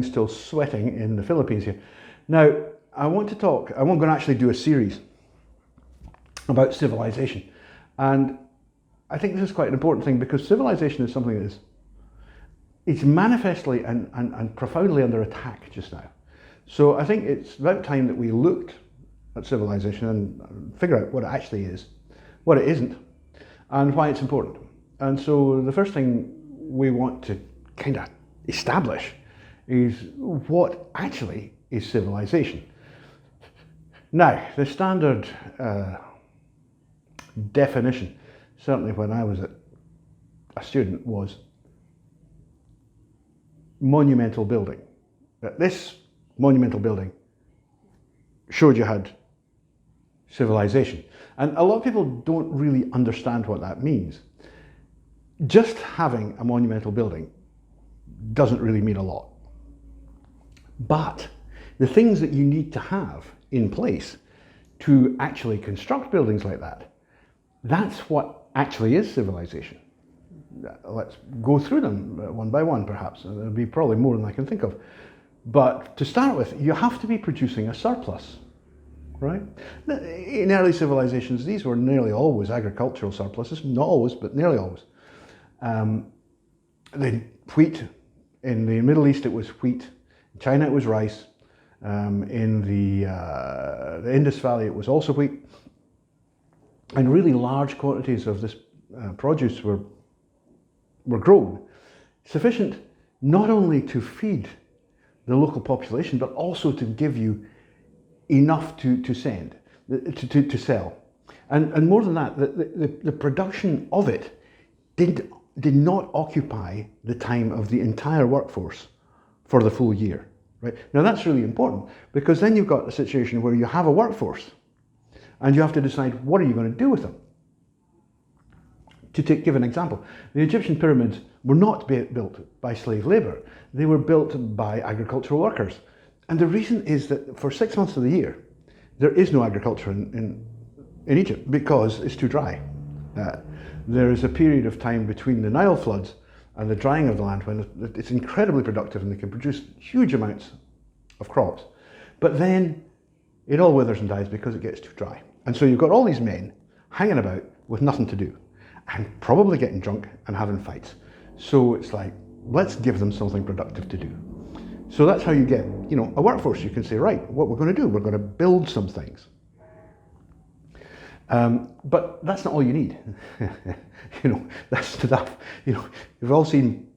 buildings still sweating in the Philippines here. Now, I'm going to actually do a series about civilization. And I think this is quite an important thing because civilization is something that is it's manifestly and profoundly under attack just now. So I think it's about time that we looked at civilization and figure out what it actually is, what it isn't, and why it's important. And so the first thing we want to kind of establish is what actually is civilization. Now, the standard definition, certainly when I was a student, was monumental building. That this monumental building showed you had civilization. And a lot of people don't really understand what that means. Just having a monumental building doesn't really mean a lot. But the things that you need to have in place to actually construct buildings like that, that's what actually is civilization. Let's go through them one by one, perhaps. There'll be probably more than I can think of. But to start with, you have to be producing a surplus, right? In early civilizations, these were nearly always agricultural surpluses. Not always, but nearly always. The wheat, in the Middle East it was wheat, in China it was rice, in the Indus Valley it was also wheat, and really large quantities of this produce were grown, sufficient not only to feed the local population, but also to give you enough to sell. And more than that, the production of it did not occupy the time of the entire workforce for the full year. Right? Now that's really important because then you've got a situation where you have a workforce and you have to decide what are you going to do with them. To give an example, the Egyptian pyramids were not built by slave labour. They were built by agricultural workers. And the reason is that for 6 months of the year, there is no agriculture in Egypt because it's too dry. There is a period of time between the Nile floods and the drying of the land when it's incredibly productive and they can produce huge amounts of crops. But then it all withers and dies because it gets too dry. And so you've got all these men hanging about with nothing to do and probably getting drunk and having fights. So it's like, let's give them something productive to do. So that's how you get, a workforce. You can say, right, what we're going to do, we're going to build some things. But that's not all you need. That's enough. You've all seen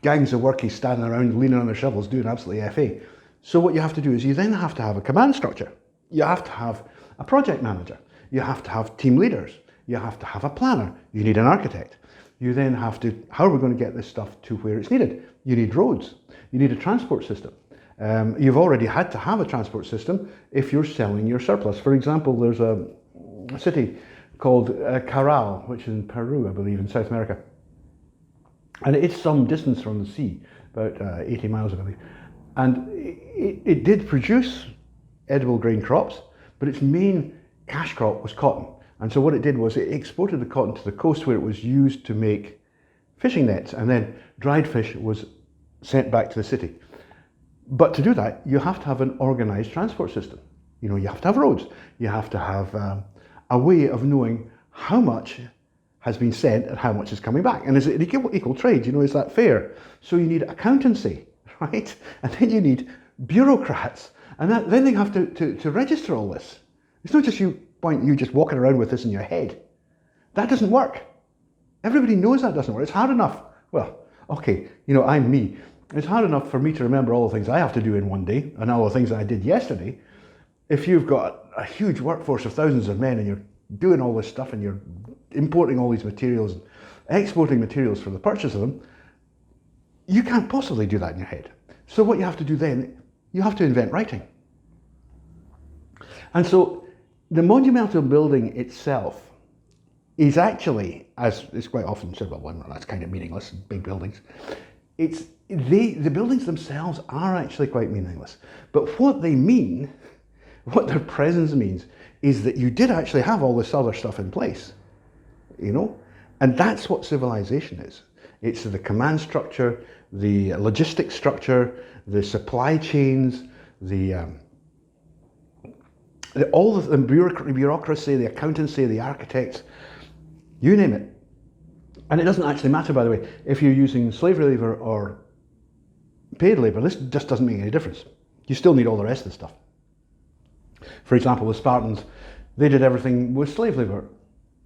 gangs of workies standing around leaning on their shovels doing absolutely FA. So what you have to do is you then have to have a command structure. You have to have a project manager. You have to have team leaders. You have to have a planner. You need an architect. You then have to, how are we going to get this stuff to where it's needed? You need roads. You need a transport system. You've already had to have a transport system if you're selling your surplus. For example, there's a city called Caral, which is in Peru, I believe, in South America. And it's some distance from the sea, about 80 miles, I believe. And it did produce edible grain crops, but its main cash crop was cotton. And so what it did was it exported the cotton to the coast where it was used to make fishing nets, and then dried fish was sent back to the city. But to do that, you have to have an organized transport system. You have to have roads. You have to have a way of knowing how much has been sent and how much is coming back. And is it equal trade? Is that fair? So you need accountancy, right? And then you need bureaucrats. And then they have to register all this. It's not just you just walking around with this in your head. That doesn't work. Everybody knows that doesn't work. It's hard enough. Well, okay, I'm me. It's hard enough for me to remember all the things I have to do in one day and all the things that I did yesterday. If you've got a huge workforce of thousands of men and you're doing all this stuff and you're importing all these materials and exporting materials for the purchase of them, you can't possibly do that in your head. So what you have to do then, you have to invent writing. And so the monumental building itself is actually, as is quite often said, well, that's kind of meaningless, big buildings. The buildings themselves are actually quite meaningless. But what they mean, what their presence means, is that you did actually have all this other stuff in place, And that's what civilization is. It's the command structure, the logistic structure, the supply chains, all of the bureaucracy, the accountancy, the architects, you name it. And it doesn't actually matter, by the way, if you're using slave labour or paid labour. This just doesn't make any difference. You still need all the rest of the stuff. For example, the Spartans, they did everything with slave labour,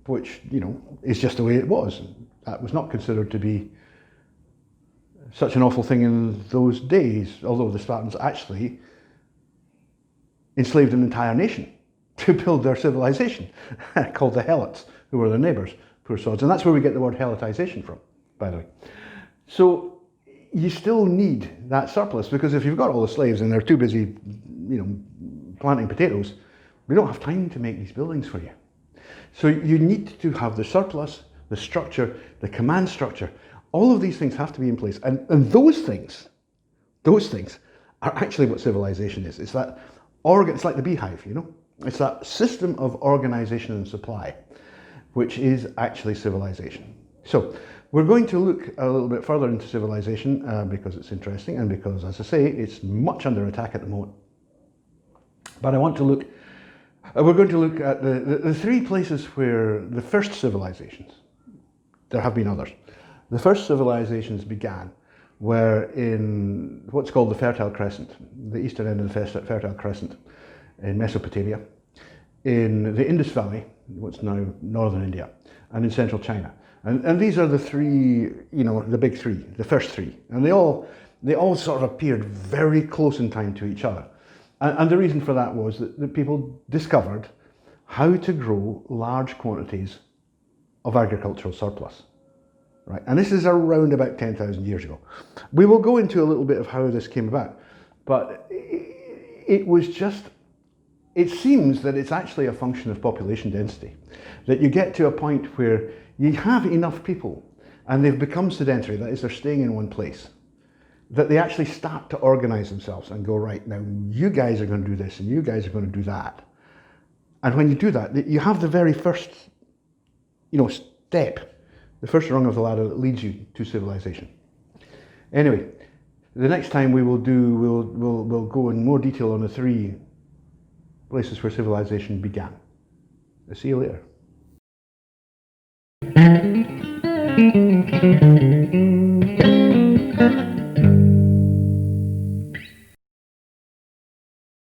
which, you know, is just the way it was. That was not considered to be such an awful thing in those days, although the Spartans actually enslaved an entire nation to build their civilization, called the Helots, who were their neighbours, poor sods. And that's where we get the word Helotization from, by the way. So you still need that surplus, because if you've got all the slaves and they're too busy, you know, planting potatoes, we don't have time to make these buildings for you. So you need to have the surplus, the structure, the command structure. All of these things have to be in place. And those things are actually what civilization is. It's that it's like the beehive, you know? It's that system of organization and supply, which is actually civilization. So we're going to look a little bit further into civilization because it's interesting, and because, as I say, it's much under attack at the moment. But I want to look, we're going to look at the three places where the first civilizations, there have been others, the first civilizations began were in what's called the Fertile Crescent, the eastern end of the Fertile Crescent in Mesopotamia, in the Indus Valley, what's now northern India, and in central China. And these are the three, you know, the big three, the first three. And they all sort of appeared very close in time to each other. And the reason for that was that people discovered how to grow large quantities of agricultural surplus. Right, and this is around about 10,000 years ago. We will go into a little bit of how this came about, but it was just, it seems that it's actually a function of population density, that you get to a point where you have enough people and they've become sedentary, that is, they're staying in one place, that they actually start to organize themselves and go, right, now you guys are going to do this and you guys are going to do that. And when you do that, you have the very first, you know, step, the first rung of the ladder that leads you to civilization. Anyway, the next time we'll go in more detail on the three places where civilization began. I'll see you later.